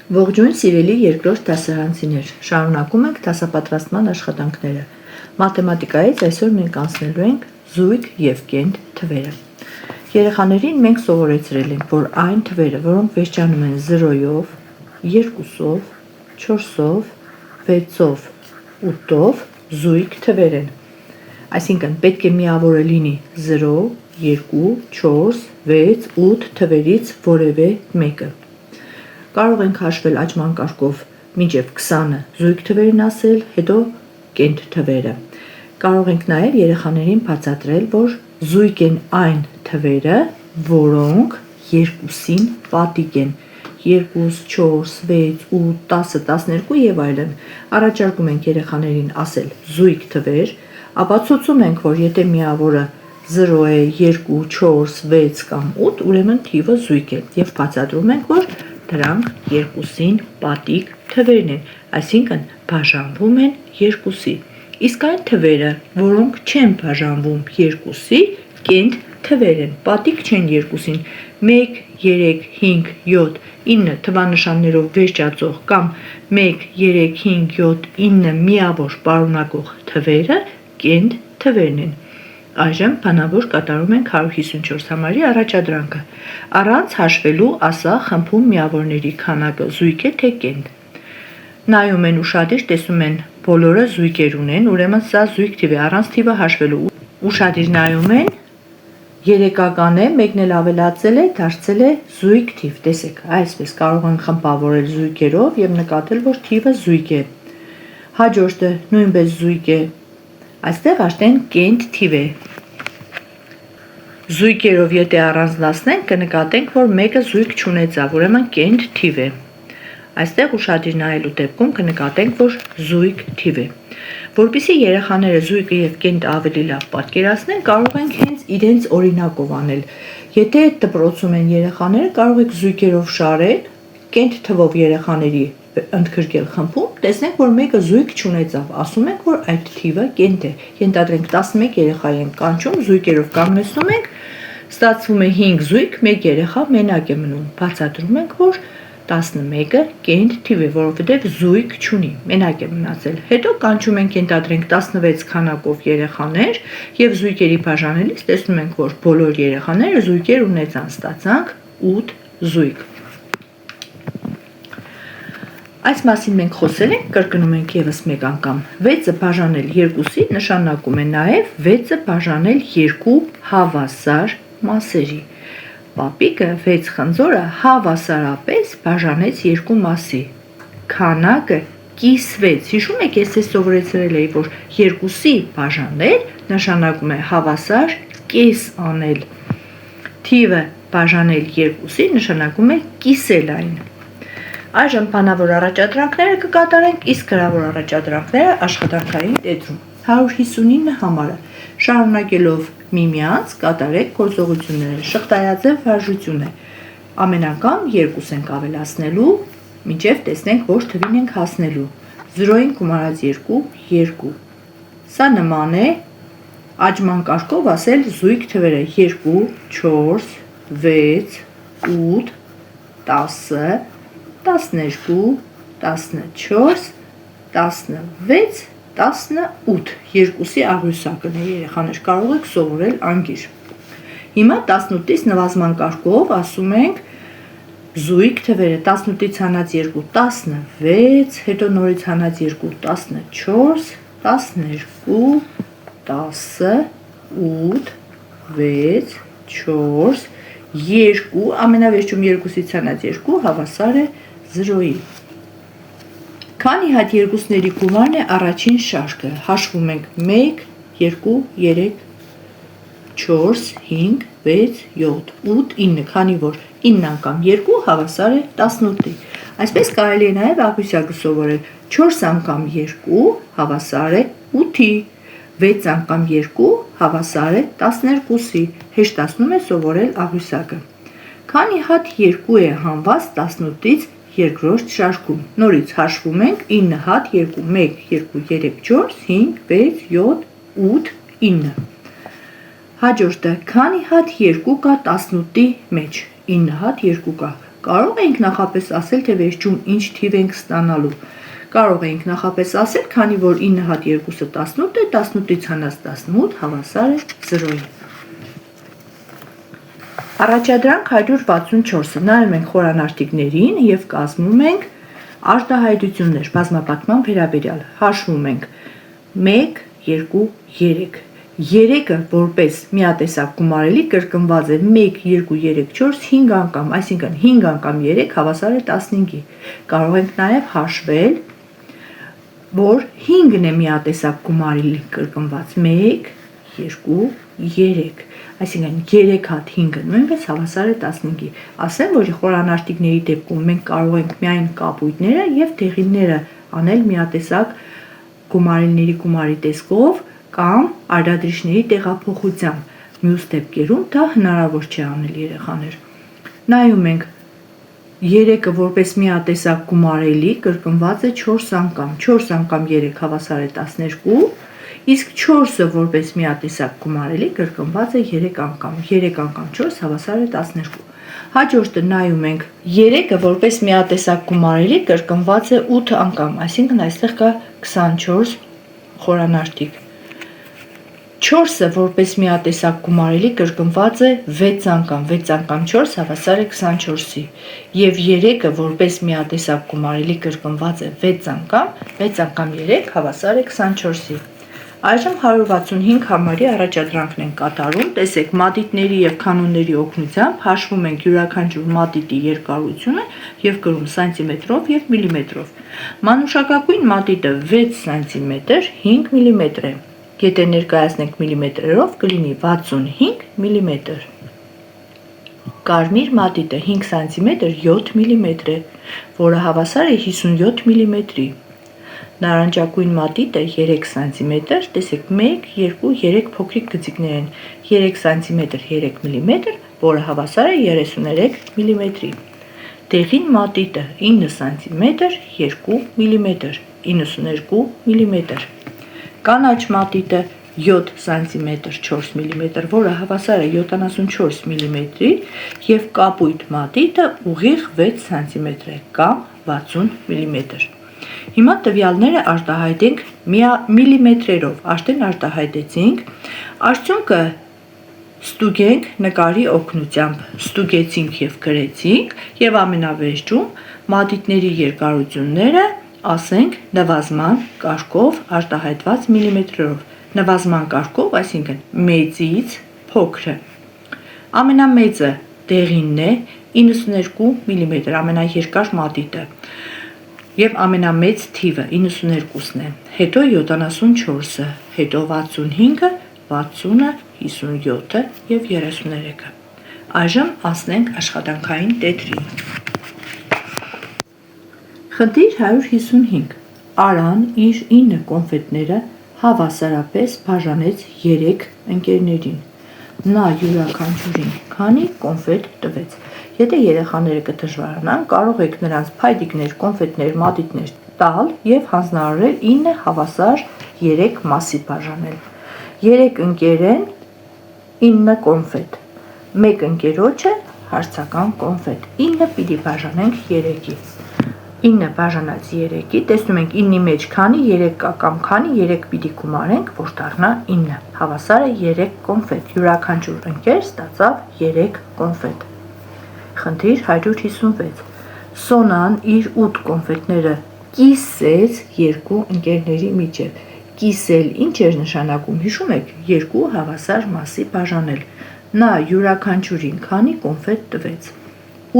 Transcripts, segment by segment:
Ողջույն սիրելի երկրորդ դասարանցիներ, շարունակում ենք դասապատրաստման աշխատանքները։ Մաթեմատիկայից այսօր մենք անցնելու ենք զույգ և կենտ թվերը։ Երեխաներին մենք սովորեցրել ենք, որ այն թվերը, որոնք վերջանում են 0-ով, 2-ով, 4-ով, 6-ով, 8-ով, զույգ թվեր են։ Այսինքն պետք է միավորը լինի 0, 2, 4, 6, 8 թվերից որևէ մեկը։ Կարող ենք հաշվել աճման կարգով մինչև 20-ը զույգ թվերն ասել, հետո կենտ թվերը։ Կարող ենք նաև երեխաներին բացատրել, որ զույգ են այն թվերը, որոնք երկուսին պատիկ են։ 2, 4, 6, 8, 10, 12 և այլն։ Առաջարկում ենք երեխաներին ասել զույգ թվեր, ապա ցույցում ենք, որ եթե միավորը 0 է, 2, 4, 6 կամ 8, ուրեմն թիվը զույգ է և բացատրում ենք, որ դրանք երկուսին պատիկ թվերն են, այսինքն բաժանվում են երկուսի։ Իսկ այն թվերը, որոնք չեն բաժանվում երկուսի, կենտ թվեր են, պատիկ չեն երկուսին։ 1, 3, 5, 7, 9 թվանշաններով վերջացող կամ 1, 3, 5, 7, 9 միավոր պարունակող թվերը կենտ թվերն են։ Այժմ բանավոր կատարում ենք 154 համարի առաջադրանքը։ Առանց հաշվելու ասա խմբում միավորների քանակը զույգ է թե կենտ։ Նայում են ուշադիր, տեսում են բոլորը զույգեր ունեն, ուրեմն սա զույգ թիվ է, առանց թիվը հաշվելու։ Ուշադիր նայում են, երեկական է, մեկն էլ ավելացել է, դարձել է զույգ թիվ։ Տեսեք, այսպես կարող են խմբավորել զույգերով և նկատել, որ թիվը զույգ է։ Հաջորդը նույնպես զույգ է։ Այստեղ արդեն կենտ թիվ է։ Զույգերով եթե առանձնացնենք, կնկատենք, որ մեկը զույգ չունեցավ, ուրեմն կենտ թիվ է։ Այստեղ ուշադիր նայելու դեպքում կնկատենք, որ զույգ թիվ է։ Որպեսզի երեխաները զույգը և կենտը ավելի լավ պատկերացնեն, կարող ենք հենց իրենց օրինակով անել։ Եթե դպրոցում են երեխաները, կարող եք զույգերով շարել, կենտ թվով երեխաների ընդգրկել խմբում, տեսնենք, որ մեկը զույգ չունեցավ, ասում ենք, որ այդ թիվը կենտ է։ Ենթադրենք 11 երեխա են կանչում, զույգերով կանգնեցնում ենք, ստացվում է 5 զույգ, 1 երեխա մենակ է մնում։ Բացատրում ենք, որ 11-ը կենտ թիվ է, որովհետև զույգ չունի, մենակ է մնացել։ Հետո կանչում ենք, ենթադրենք 16 քանակով երեխաներ և զույգերի բաժանելիս տեսնում ենք, որ բոլոր երեխաները զույգեր ունեցան, ստացանք 8 զույգ։ Այս մասին մենք խոսել ենք, կրկնում ենք ևս մեկ անգամ։ 6-ը բաժանել 2-ի նշանակում է նաև 6-ը բաժանել 2 հավասար մասերի։ Պապիկը 6 խնձորը հավասարապես բաժանեց 2 մասի։ Քանակը կիսվեց։ Հիշում եք, ես ձեզ սովորեցրել էի, որ 2-ի բաժանել նշանակում է հավասար կես անել։ Թիվը բաժանել 2-ի նշանակում է կիսել այն։ Այժմ բանավոր առաջադրանքները կկատարենք, իսկ գրավոր առաջադրանքները աշխատանքային տետրում։ 159 համարը շարունակելով միմյանց կատարեք գործողությունները։ Շղթայաձև վարժություն է։ Ամեն անգամ 2 ենք ավելացնելու, մինչև տեսնենք, որ թվին ենք հասնելու։ 0-ին գումարած 2, 2։ Սա նման է աճման կարգով ասել զույգ թվերը 2, 4, 6, 8, 10, 12, 14, 16, 18, երկուսի աղյուսակն է, երեխաներ, կարող եք սովորել անգիր։ Հիմա 18-ից նվազման կարգով ասում ենք զույգ թվերը 18-ից հանած 2, 16, հետո նորից հանած 2, 14, 12, 10, 8, 6, 4, 2, ամենավերջում 2-ից հանած 2 հավասար է 0-ի։ Քանի հատ երկուսների գումարն է առաջին շարքը, հաշվում ենք 1, 2, 3, 4, 5, 6, 7, 8, 9, քանի որ 9 անգամ 2 հավասար է 18-ի։ Այսպես կարելի է նաև աղյուսակը սովորել, 4 անգամ 2 հավասար է 8-ի, 6 անգամ 2 հավասար է 12-ի, հեշտացնում է սովորել աղյուսակը։ Քանի հատ 2 է հանված 18-ից երկրորդ շարքում, նորից հաշվում ենք 9 հատ 2, 1, 2, 3, 4, 5, 6, 7, 8, 9։ Հաջորդը, քանի հատ 2 կա 18-ի մեջ, 9 հատ 2 կա, Կարող ենք նախապես ասել, թե վերջում ինչ թիվ ենք ստանալու։ Կարող ենք նախապես ասել, քանի որ 9 հատ 2-ը 18 է, 18-ից հանած 18 հավասար է 0-ի։ Առաջադրանք 164-ը նայում ենք խորանարդիկներին և կազմում ենք արտահայտություններ բազմապատկման վերաբերյալ։ Հաշվում ենք 1, 2, 3։ 3-ը որպես միատեսակ գումարելի կրկնված է 1, 2, 3, 4, 5 անգամ, այսինքն 5 անգամ 3 հավասար է 15-ի։ Կարող ենք նաև հաշվել, որ 5-ն է միատեսակ գումարելի կրկնված 1, 2, 3, այսինքն 3 հատ 5-ը նույնպես հավասար է 15-ի։ Ասեմ, որ խորանարդիկների դեպքում մենք կարող ենք միայն կապույտները և դեղինները անել միատեսակ գումարելների գումարի տեսքով կամ արդադրիչների տեղափոխությամբ, մյուս դեպքերում դա հնարավոր չէ անել երեխաներ։ Նայում ենք 3-ը որպես միատեսակ գումարելի կրկնված է 4 անգամ, 4 անգամ 3 հավասար է 12, իսկ 4-ը որպես միատեսակ գումարելի կրկնված է 3 անգամ, 3 անգամ 4 հավասար է 12։ Հաջորդը նայում ենք 3-ը որպես միատեսակ գումարելի կրկնված է 8 անգամ, այսինքն այստեղ կա 24 խորանարդիկ։ 4-ը որպես միատեսակ գումարելի կրկնված է 6 անգամ, 6 անգամ 4 հավասար է 24-ի, և 3-ը որպես միատեսակ գումարելի կրկնված է 6 անգամ 3 հավասար է 24-ի։ Այժմ 165 համարի առաջադրանքն ենք կատարում, տեսեք մատիտների և կանոնների օգնությամբ հաշվում ենք յուրաքանչյուր մատիտի երկարությունը և գրում սանտիմետրով և միլիմետրով։ Մանուշակագույն մատիտը 6 սանտիմետր 5 միլիմետր է, եթե ներկայացնենք միլիմետրերով կլինի 65 միլիմետր։ Կարմիր մատիտը 5 սանտիմետր 7 միլիմետր է, որը հավասար է 57 միլիմետրի։ Նարնջագույն մատիտը 3 սանտիմետր, տեսեք 1, 2, 3 փոքրիկ գծիկներ են, 3 սանտիմետր 3 միլիմետր, որը հավասար է 33 միլիմետրի։ Դեղին մատիտը 9 սանտիմետր 2 միլիմետր, 92 միլիմետր։ Կանաչ մատիտը 7 սանտիմետր 4 միլիմետր, որը հավասար է 74 միլիմետրի, և կապույտ մատիտը ուղիղ 6 սանտիմետր է կամ 60 միլիմետր։ Հիմա տվյալները արտահայտենք միլիմետրերով, արդեն արտահայտեցինք, արդյունքը ստուգենք նկարի օգնությամբ, ստուգեցինք և գրեցինք, և ամենավերջում մատիտների երկարությունները ասենք նվազման կարգով արտահայտված միլիմետրերով, նվազման կարգով, այսինքն մեծից փոքրը։ Ամենամեծը դեղինն է 92 միլիմետր, ամենաերկար մատիտը, և ամենամեծ թիվը 92-ն է, հետո 74-ը, հետո 65-ը, 60-ը, 57-ը և 33-ը։ Այժմ ասնենք աշխատանքային տետրին։ Խնդիր 155։ Արան իր 9 կոնֆետները հավասարապես բաժանեց 3 ընկերներին։ Նա յուրաքանչյուրին քանի կոնֆետ տվեց։ Եթե երեխաները կդժվարանան, կարող եք նրանց փայտիկներ, կոնֆետներ, մատիտներ տալ և հանձնարարել 9 հավասար 3 մասի բաժանել։ 3 ընկեր են 9 կոնֆետ, 1 ընկերոջը հարցական կոնֆետ, 9 պիտի բաժանենք 3-ի։ 9 բաժանած 3-ի, տեսնում ենք 9-ի մեջ քանի 3 կա կամ քանի 3 պիտի գումարենք, որ դառնա 9, հավասար է 3 կոնֆետ, յուրաքանչյուր ընկեր ստացավ 3 կոնֆետ։ Խնդիր 156։ Սոնան իր 8 կոնֆետները կիսեց 2 ընկերների միջև։ Կիսել ինչ էր նշանակում, հիշում եք, 2 հավասար մասի բաժանել։ Նա յուրաքանչյուրին քանի կոնֆետ տվեց։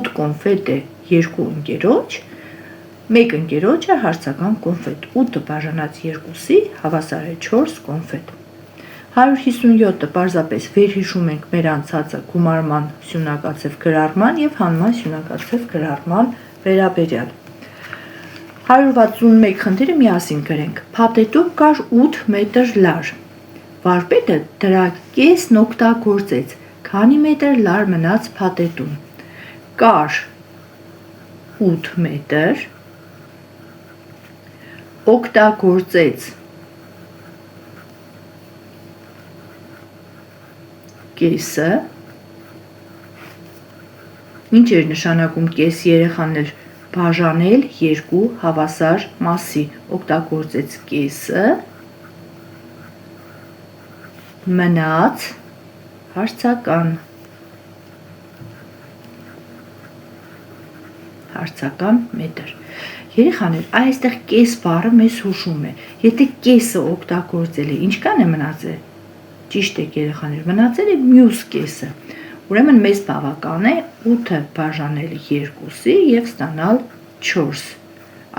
8 կոնֆետ է 2 ընկերոջ, 1 ընկերոջը հարցական կոնֆետ, 8 բաժանած 2-ի հավասար է 4 կոնֆետ։ 157-ը պարզապես վերհիշում ենք մեր անցածը գումարման սյունակացև գրառման և հանման սյունակացև գրառման վերաբերյալ։ 161 խնդիրը միասին գրենք։ Փաթեթում կար 8 մետր լար։ Վարպետը դրա կեսն օգտագործեց, քանի մետր լար մնաց փաթեթում։ Կար 8 մետր, օգտագործեց կեսը, Ինչ էր նշանակում կես երեխաներ բաժանել երկու հավասար մասի, օգտագործեց կեսը, մնաց հարցական մետր։ Երեխաներ, այստեղ կես բառը մեզ հուշում է, եթե կեսը օգտագործել է, ինչքան է մնացել։ Ճիշտ է երեխաներ, մնացել է մյուս կեսը։ Ուրեմն մեզ բավական է 8-ը բաժանել 2-ի եւ ստանալ 4։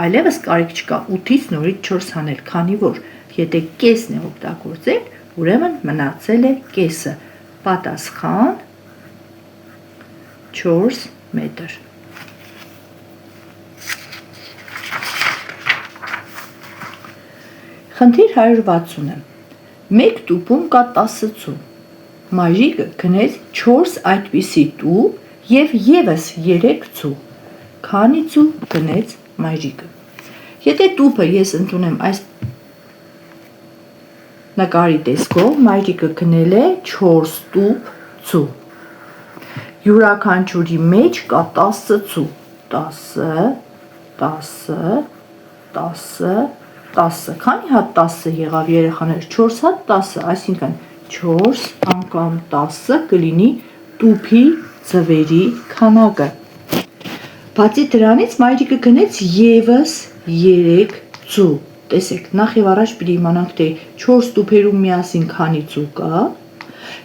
Այլևս կարիք չկա 8-ից նորից 4 անել, քանի որ եթե կեսն է օգտագործել, ուրեմն մնացել է կեսը։ Պատասխան 4 մետր։ Խնդիր 160-ը։ Մեկ տուփում կա 10 ծու։ Մայրիկը գնեց 4 այդպիսի տուփ եւ եւս 3 ծու։ Քանի ծու գնեց մայրիկը։ Եթե տուփը ես ընդունեմ այս նկարի տեսքով, մայրիկը գնել է 4 տուփ ծու։ Յուրաքանչյուրի մեջ կա 10 ծու։ 10, 10, 10, 10, քանի հատ 10 եղավ երեխաներ, 4 հատ 10, այսինքն 4 անգամ 10 կլինի տուփի ձվերի քանակը։ Բացի դրանից մայրիկը գնեց եւս 3 ծու։ Տեսեք, նախ եւ առաջ պիտի իմանանք, թե 4 տուփերում միասին քանի ծու կա,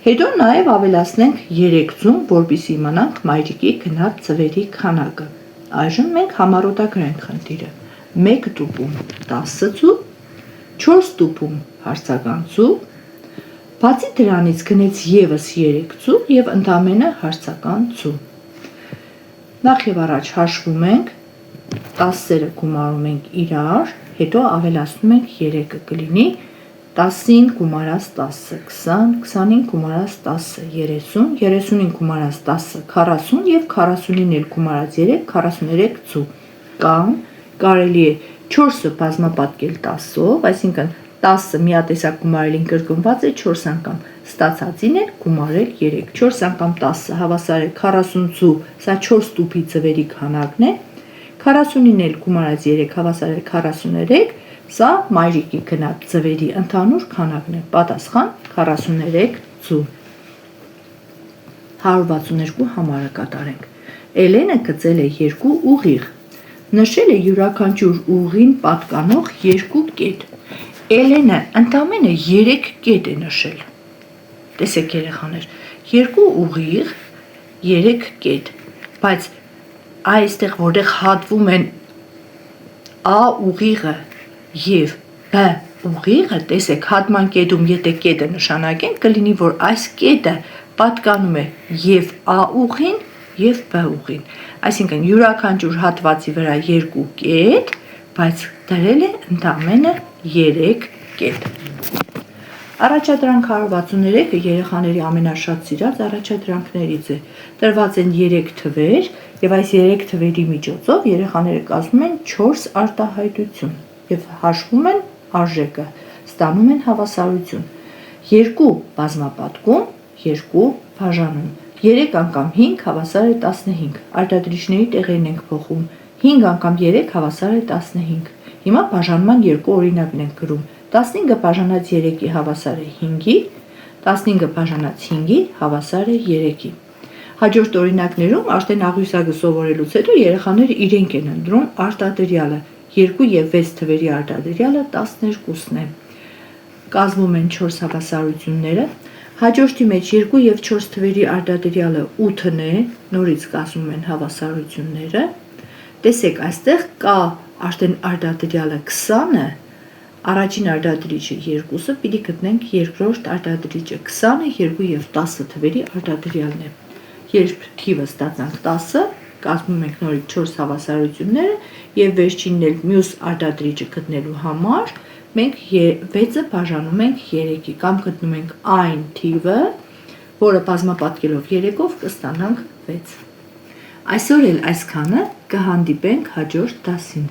հետո նաեւ ավելացնենք 3 ծուն, որպեսզի իմանանք մայրիկի գնած ձվերի քանակը։ Այժմ մենք համառոտագրենք խնդիրը։ Մեկ տուփում 10 ծու, 4 տուփում հարցական ծու, բացի դրանից գնեց եւս 3 ծու եւ ընդամենը հարցական ծու։ Նախ եւ առաջ հաշվում ենք, 10-երը գումարում ենք իրար, հետո ավելացնում ենք 3-ը կլինի 10-ին գումարած 10, 20, 20-ին գումարած 10, 30, 30-ին գումարած 10, 40 եւ 40-ին էլ գումարած 3, 43 ծու։ Կամ կարելի է 4-ը բազմապատկել 10-ով, այսինքն 10-ը միատեսակ գումարելին կրկնված է 4 անգամ, ստացածին էլ գումարել 3, 4 անգամ 10-ը հավասար է 40 ծու, սա 4 տուփի ձվերի քանակն է, 40-ին էլ գումարած 3 հավասար է 43, սա մայրիկի գնած ձվերի ընդհանուր քանակն է, պատասխան 43 ծու։ 162 համարը կատարենք։ Էլենը գծել է 2 ուղիղ, նշել է յուրաքանչյուր ուղին պատկանող 2 կետ։ Էլենը ընդամենը 3 կետ է նշել։ Տեսեք երեխաներ, 2 ուղիղ, 3 կետ, բայց այստեղ որտեղ հատվում են A ուղիղը եւ B ուղիղը, տեսեք, հատման կետում եթե կետը նշանակենք, կլինի, որ այս կետը պատկանում է եւ A ուղին եւ B ուղին։ Այսինքն յուրաքանչյուր հատվածի վրա 2 կետ, բայց դրել է ընդամենը 3 կետ։ Առաջադրանք 163-ը երեխաների ամենաշատ սիրած առաջադրանքներից է։ Տրված են 3 թվեր եւ այս 3 թվերի միջոցով երեխաները կազմում են 4 արտահայտություն եւ հաշվում են արժեքը, ստանում են հավասարություն։ 2 բազմապատկում, 2 բաժանում։ 3 անգամ 5 հավասար է 15, արտադրիչների տեղերն ենք փոխում, 5 անգամ 3 հավասար է 15, հիմա բաժանման 2 օրինակն ենք գրում, 15 բաժանած 3-ի հավասար է 5-ի, 15 բաժանած 5-ի հավասար է 3-ի։ Հաջորդ օրինակներում արդեն աղյուսակը սովորելուց հետո երեխաները իրենք են ընտրում արտադրյալը, 2 եւ 6 թվերի արտադրյալը 12-ն է։ Կազմում են 4 հավասարությունները, հաջորդի մեջ 2 եւ 4 թվերի արտադրյալը 8-ն է, նորից կազմում են հավասարությունները։ Տեսեք, այստեղ կա արդեն արտադրյալը 20-ը, առաջին արտադրիչը 2-ը, պիտի գտնենք երկրորդ արտադրիչը 20-ը, 2 եւ 10 թվերի արտադրյալն է։ Երբ թիվը ստացանք 10-ը, կազմում ենք նորից 4 հավասարությունները եւ վերջինն էլ մյուս արտադրիչը գտնելու համար մենք 6-ը բաժանում ենք 3-ի կամ գտնում ենք այն թիվը, որը բազմապատկելով 3-ով կստանանք 6։ Այսօր էլ այսքանը, կհանդիպենք հաջորդ դասին։